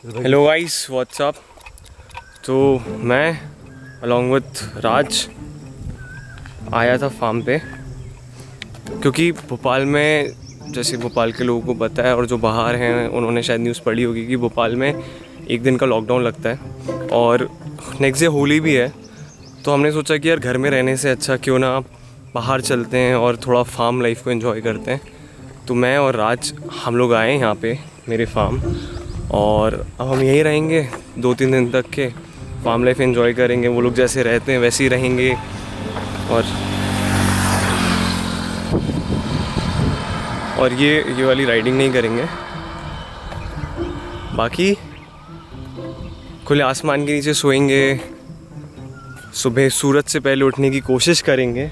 Hello guys, WhatsApp. तो मैं along with राज आया था फार्म पे, क्योंकि भोपाल में, जैसे भोपाल के लोगों को पता है और जो बाहर हैं उन्होंने शायद न्यूज़ पढ़ी होगी कि भोपाल में एक दिन का लॉकडाउन लगता है और नेक्स्ट डे होली भी है। तो हमने सोचा कि यार घर में रहने से अच्छा क्यों ना बाहर चलते हैं और थोड़ा फार्म लाइफ को एंजॉय करते हैं। तो मैं और राज हम लोग आए यहाँ पे मेरे फार्म, और अब हम यहीं रहेंगे 2-3 दिन तक के। फार्म लाइफ एंजॉय करेंगे, वो लोग जैसे रहते हैं वैसे ही रहेंगे। और ये वाली राइडिंग नहीं करेंगे। बाकी खुले आसमान के नीचे सोएंगे, सुबह सूरज से पहले उठने की कोशिश करेंगे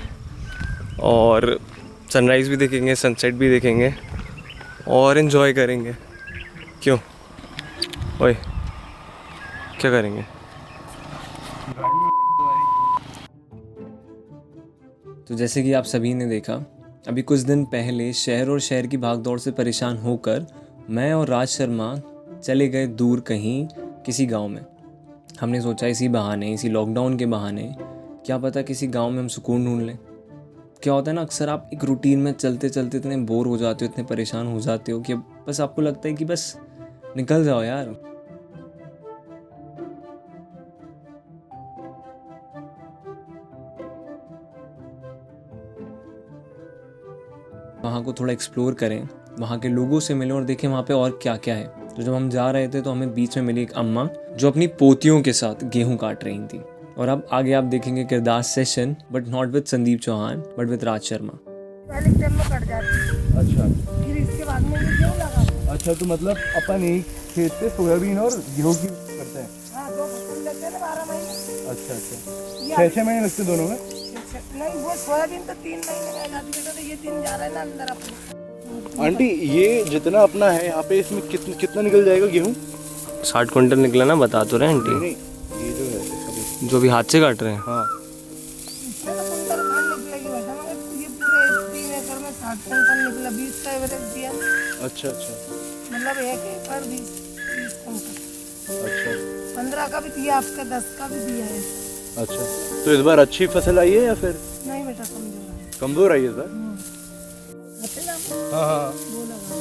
और सनराइज़ भी देखेंगे, सनसेट भी देखेंगे और इन्जॉय करेंगे। क्यों ओए, क्या करेंगे? तो जैसे कि आप सभी ने देखा, अभी कुछ दिन पहले शहर और शहर की भागदौड़ से परेशान होकर मैं और राज शर्मा चले गए दूर कहीं किसी गांव में। हमने सोचा इसी बहाने, इसी लॉकडाउन के बहाने, क्या पता किसी गांव में हम सुकून ढूंढ लें। क्या होता है ना, अक्सर आप एक रूटीन में चलते चलते इतने बोर हो जाते हो, इतने परेशान हो जाते हो कि बस आपको लगता है कि बस निकल जाओ यार। वहाँ को थोड़ा एक्सप्लोर करें, वहाँ के लोगों से मिलें और देखें वहाँ पे और क्या क्या है। तो जब हम जा रहे थे तो हमें बीच में मिली एक अम्मा जो अपनी पोतियों के साथ गेहूं काट रही थी। और अब आगे आप देखेंगे किरदार session, but not with Sandeep Chauhan but with Raj Sharma. पहले टाइम में कट जाती है। अच्छा फिर इसके बाद में भी गेहूं लगा। अच्छा, तो मतलब अपन एक खेत पे सोयाबीन और गेहूं की करते हैं। हाँ, 2 फसल लेते हैं ना 12 महीने। अच्छा अच्छा, ये 6 महीने लगते दोनों में। नहीं, वो सोयाबीन तो 3 महीने में आ जाती है। तो ये 3 जा रहा है ना अंदर अपने। आंटी, ये जितना अपना है यहाँ पे, इसमें कितना निकल जाएगा गेहूं? 60 क्विंटल निकला ना, बता तो रहे आंटी। नहीं, ये जो है अभी। जो भी हाथ से काट रहे हैं। हाँ, इससे तो कुंटल खान निकलेगी बेटा, मगर ये पूरे 3 एकड़ में 60 कुंटल निकला। 20 का एवरेज दिया, अच्छा अच्छा मतलब 1 एकड़ 20 कुंटल। अच्छा 15 का भी दिया आपका, 10 का भी दिया है। अच्छा। तो इस बार अच्छी फसल आई है या फिर नहीं बेटा, कमजोर है। कमजोर आई है इस बार? अच्छे ना हाँ हाँ। वो लगा।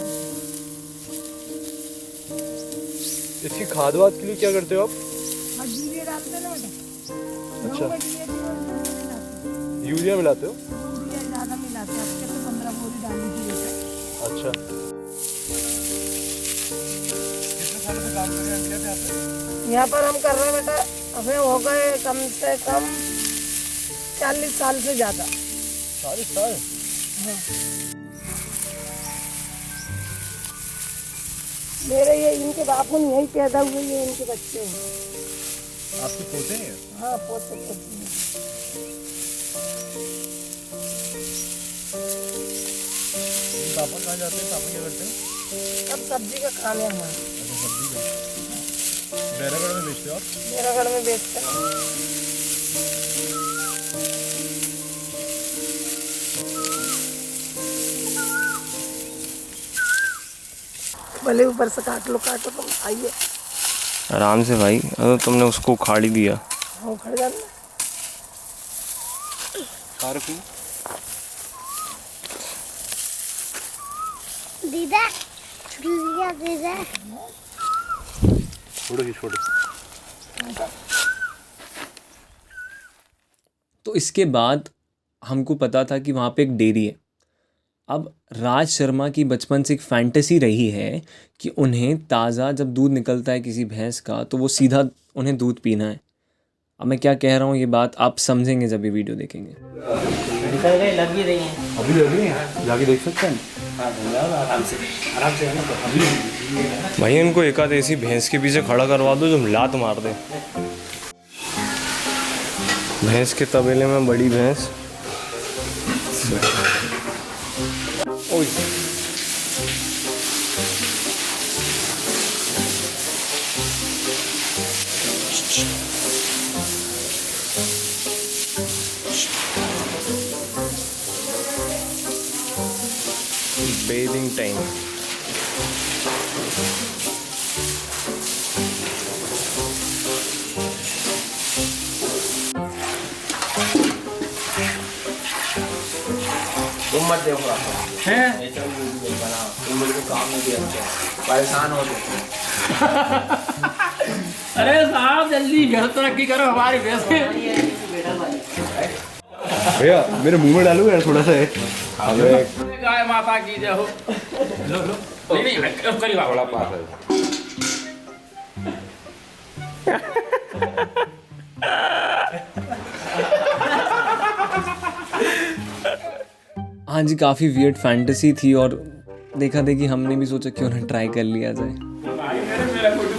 इसकी खाद वाद के लिए क्या करते हो आप? यूरिया डालते हैं ना बेटा। अच्छा। यूरिया यूरिया मिलाते हो? ज़्यादा मिलाते हैं। आपके तो 15 बोरी डाली थी बेटा। अच्छा। कितने सालों से काम कर रहे हैं यहाँ पे? यहाँ पर हम कर रहे हैं बेटा, हमें हो गए कम से कम 40 साल से ज़्यादा। 40 साल? हाँ। मेरे ये इनके बापू यहीं पैदा हुए, ये इनके बच्चे हैं। आपके पोते हैं? हाँ, पोते पोती हैं। पापा कहाँ जाते हैं? पापा क्या करते हैं? अब सब्जी का काम है हमारा। अच्छा, सब्जी का। बैरागढ़ में बेचते हो आप? मेरागढ़ में बेचते हैं। भले ऊपर से काट लो, काटो तुम आइए। आराम से भाई, अगर तुमने उसको उखाड़ ही दिया। हाँ, खड़ जाना। दीदा दीदा दीदा छोड़ो। तो इसके बाद हमको पता था कि वहाँ पे एक डेयरी है। अब राज शर्मा की बचपन से एक फैंटेसी रही है कि उन्हें ताज़ा जब दूध निकलता है किसी भैंस का तो वो सीधा उन्हें दूध पीना है। अब मैं क्या कह रहा हूँ ये बात आप समझेंगे जब ये वीडियो देखेंगे। लग भी रही हैं। अभी लगी हैं, जाके देख सकते हैं। आराम से भाई इनको एक आध ऐसी भैंस के पीछे खड़ा करवा दो जो लात मार दे। भैंस के तबेले में बड़ी भैंस। ओए, bathing time. तुम मत देखो हैं ये सब वीडियो बना तुम बिल्कुल काम नहीं दिया परेशान हो गए। अरे साहब जल्दी घर तरक्की करो हमारी वैसे। भैया मेरे मुंह में डालूंगा यार थोड़ा सा है। गाय माता की जय हो। लो लो नहीं करीब आओ। पास है। हाँ जी, काफ़ी वियर्ड फैंटेसी थी और देखा देखी हमने भी सोचा क्यों ना ट्राई कर लिया जाए।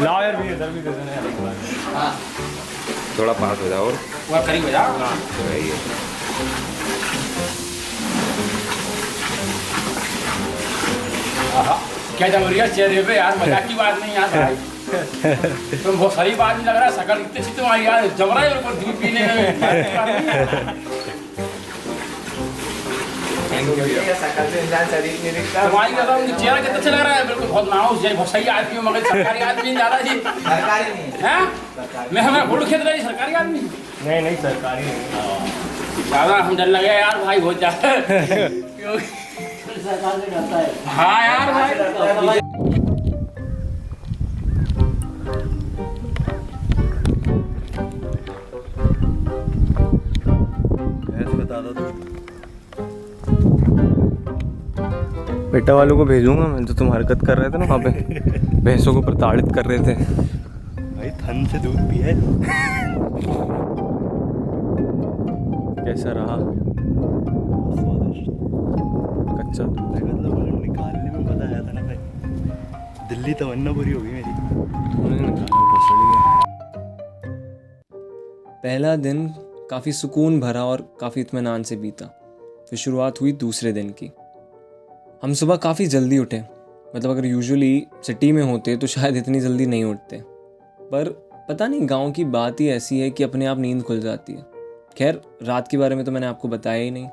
लाओ यार भी इधर भी दे देना यार। थोड़ा पास हो जाओ और वो करीब हो जाओ। क्या जमूरिया चेहरे पे यार, मजाक की बात नहीं यार भाई। तुम बहुत सही बात नहीं लग रहा है, शकल इतनी सी तुम्हारी यार जम रहा है ऊपर दूध पीने में। तुम्हारी चेहरा कितना अच्छा लग रहा है, बिल्कुल बहुत नाउस जैसे बहुत सही आदमी हो, मगर सरकारी आदमी ज्यादा जी। सरकारी नहीं हैं मैं हमें गुड़ खेत रही सरकारी आदमी नहीं सरकारी नहीं। ज्यादा हम डर लगे यार भाई बहुत ज्यादा। सरकार से डरता है। हाँ यार भाई बता दो बेटा वालों को भेजूंगा मैं, जो तुम हरकत कर रहे थे ना वहाँ पे, भैंसों को प्रताड़ित कर रहे थे। भाई थन से दूध पिया है। कैसा रहा? स्वादिष्ट। कच्चा दूध। मतलब निकालने में मजा आया था ना भाई। दिल्ली तमन्ना पूरी होगी मेरी। पहला दिन काफ़ी सुकून भरा और काफ़ी इत्मीनान से बीता। फिर शुरुआत हुई दूसरे दिन की। हम सुबह काफ़ी जल्दी उठे, मतलब अगर यूजुअली सिटी में होते तो शायद इतनी जल्दी नहीं उठते, पर पता नहीं गांव की बात ही ऐसी है कि अपने आप नींद खुल जाती है। खैर रात के बारे में तो मैंने आपको बताया ही नहीं,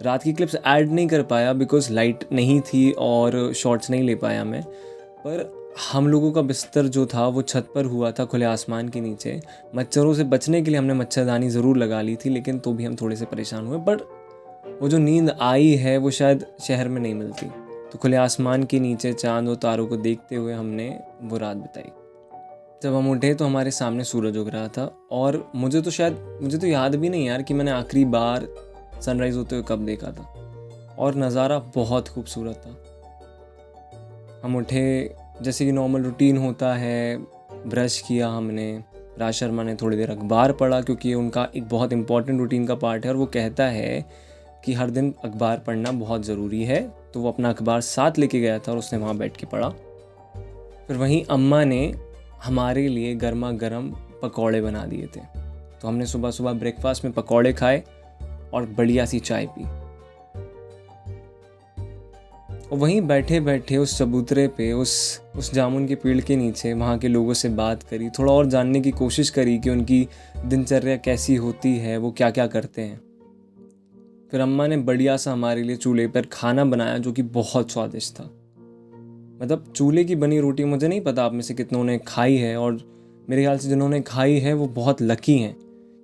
रात की क्लिप्स ऐड नहीं कर पाया बिकॉज लाइट नहीं थी और शॉर्ट्स नहीं ले पाया मैं। पर हम लोगों का बिस्तर जो था वो छत पर हुआ था, खुले आसमान के नीचे। मच्छरों से बचने के लिए हमने मच्छरदानी ज़रूर लगा ली थी, लेकिन तो भी हम थोड़े से परेशान हुए। पर वो जो नींद आई है वो शायद शहर में नहीं मिलती। तो खुले आसमान के नीचे चांद और तारों को देखते हुए हमने वो रात बिताई। जब हम उठे तो हमारे सामने सूरज उग रहा था और मुझे तो याद भी नहीं यार कि मैंने आखिरी बार सनराइज़ होते हुए कब देखा था, और नज़ारा बहुत खूबसूरत था। हम उठे, जैसे कि नॉर्मल रूटीन होता है, ब्रश किया हमने। राज शर्मा ने थोड़ी देर अखबार पढ़ा क्योंकि ये उनका एक बहुत इंपॉर्टेंट रूटीन का पार्ट है और वो कहता है कि हर दिन अखबार पढ़ना बहुत ज़रूरी है। तो वो अपना अखबार साथ लेके गया था और उसने वहाँ बैठ के पढ़ा। फिर वहीं अम्मा ने हमारे लिए गर्मा गर्म पकौड़े बना दिए थे, तो हमने सुबह सुबह ब्रेकफास्ट में पकौड़े खाए और बढ़िया सी चाय पी। और वहीं बैठे बैठे उस चबूतरे पे, उस जामुन के पेड़ के नीचे वहाँ के लोगों से बात करी, थोड़ा और जानने की कोशिश करी कि उनकी दिनचर्या कैसी होती है, वो क्या क्या करते हैं। फिर अम्मा ने बढ़िया सा हमारे लिए चूल्हे पर खाना बनाया जो कि बहुत स्वादिष्ट था। मतलब चूल्हे की बनी रोटी, मुझे नहीं पता आप में से कितनों ने खाई है, और मेरे ख्याल से जिन्होंने खाई है वो बहुत लकी हैं,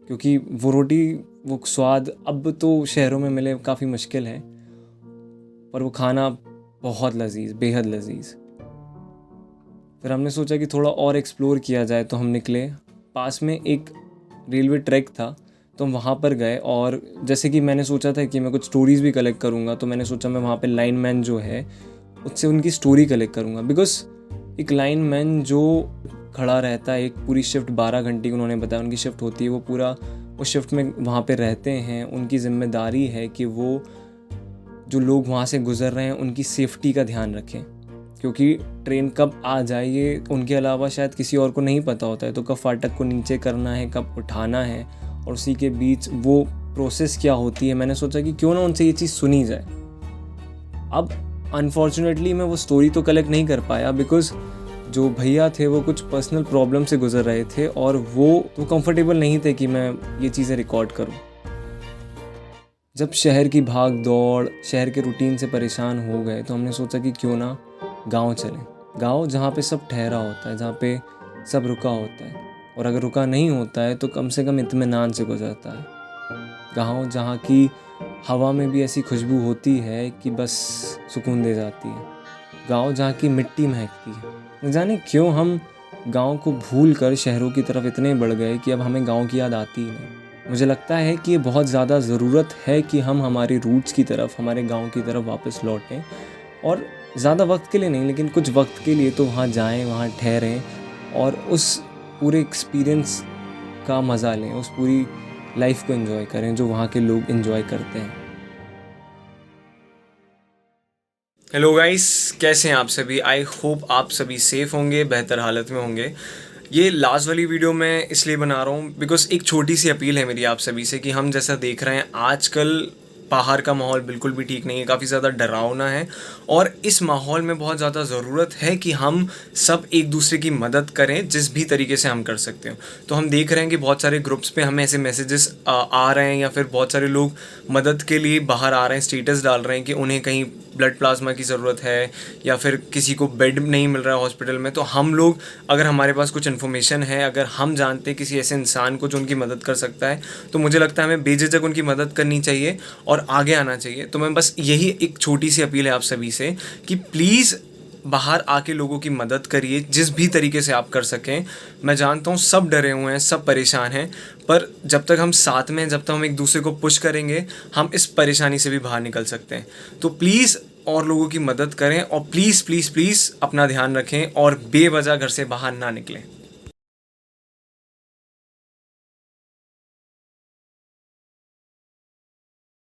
क्योंकि वो रोटी, वो स्वाद अब तो शहरों में मिले काफ़ी मुश्किल है, पर वो खाना बहुत लजीज, बेहद लजीज। फिर हमने सोचा कि थोड़ा और एक्सप्लोर किया जाए, तो हम निकले। पास में एक रेलवे ट्रैक था, तो हम वहाँ पर गए। और जैसे कि मैंने सोचा था कि मैं कुछ स्टोरीज़ भी कलेक्ट करूँगा, तो मैंने सोचा मैं वहाँ पे लाइनमैन जो है उससे उनकी स्टोरी कलेक्ट करूँगा। बिकॉज एक लाइनमैन जो खड़ा रहता है, एक पूरी शिफ्ट 12 घंटे की उन्होंने बताया उनकी शिफ्ट होती है, वो पूरा उस शिफ्ट में वहाँ पे रहते हैं। उनकी जिम्मेदारी है कि वो जो लोग वहाँ से गुज़र रहे हैं उनकी सेफ्टी का ध्यान रखें, क्योंकि ट्रेन कब आ जाए ये उनके अलावा शायद किसी और को नहीं पता होता है। तो कब फाटक को नीचे करना है, कब उठाना है, और उसी के बीच वो प्रोसेस क्या होती है। मैंने सोचा कि क्यों ना उनसे ये चीज़ सुनी जाए। अब अनफॉर्चुनेटली मैं वो स्टोरी तो कलेक्ट नहीं कर पाया, बिकॉज जो भैया थे वो कुछ पर्सनल प्रॉब्लम से गुजर रहे थे और वो कंफर्टेबल नहीं थे कि मैं ये चीज़ें रिकॉर्ड करूं। जब शहर की भाग दौड़, शहर के रूटीन से परेशान हो गए, तो हमने सोचा कि क्यों ना गांव चलें। गांव जहाँ पे सब ठहरा होता है, जहाँ पे सब रुका होता है, और अगर रुका नहीं होता है तो कम से कम इत्मीनान से गुजरता है। गांव जहाँ की हवा में भी ऐसी खुशबू होती है कि बस सुकून दे जाती है। गांव जहाँ की मिट्टी महकती है। न जाने क्यों हम गांव को भूल कर शहरों की तरफ इतने बढ़ गए कि अब हमें गांव की याद आती ही नहीं। मुझे लगता है कि ये बहुत ज़्यादा ज़रूरत है कि हम हमारे रूट्स की तरफ, हमारे गांव की तरफ वापस लौटें, और ज़्यादा वक्त के लिए नहीं लेकिन कुछ वक्त के लिए तो वहाँ जाएं, वहाँ ठहरें और उस पूरे एक्सपीरियंस का मज़ा लें, उस पूरी लाइफ को एंजॉय करें जो वहाँ के लोग एंजॉय करते हैं। हेलो गाइस, कैसे हैं आप सभी? आई होप आप सभी सेफ़ होंगे, बेहतर हालत में होंगे। ये लास्ट वाली वीडियो मैं इसलिए बना रहा हूँ बिकॉज़ एक छोटी सी अपील है मेरी आप सभी से कि हम जैसा देख रहे हैं आजकल बाहर का माहौल बिल्कुल भी ठीक नहीं है, काफ़ी ज़्यादा डरावना है, और इस माहौल में बहुत ज़्यादा ज़रूरत है कि हम सब एक दूसरे की मदद करें जिस भी तरीके से हम कर सकते हो। तो हम देख रहे हैं कि बहुत सारे ग्रुप्स पे हमें ऐसे मैसेजेस आ रहे हैं, या फिर बहुत सारे लोग मदद के लिए बाहर आ रहे हैं, स्टेटस डाल रहे हैं कि उन्हें कहीं ब्लड प्लाज्मा की ज़रूरत है या फिर किसी को बेड नहीं मिल रहा है हॉस्पिटल में। तो हम लोग, अगर हमारे पास कुछ इन्फॉर्मेशन है, अगर हम जानते हैं किसी ऐसे इंसान को जो उनकी मदद कर सकता है, तो मुझे लगता है हमें बेझिझक उनकी मदद करनी चाहिए और आगे आना चाहिए। तो मैं बस यही एक छोटी सी अपील है आप सभी से कि प्लीज़ बाहर आके लोगों की मदद करिए जिस भी तरीके से आप कर सकें। मैं जानता हूँ सब डरे हुए हैं, सब परेशान हैं, पर जब तक हम साथ में, जब तक हम एक दूसरे को पुश करेंगे, हम इस परेशानी से भी बाहर निकल सकते हैं। तो प्लीज़ और लोगों की मदद करें और प्लीज़ प्लीज़ प्लीज़ अपना ध्यान रखें और बेवजह घर से बाहर ना निकलें।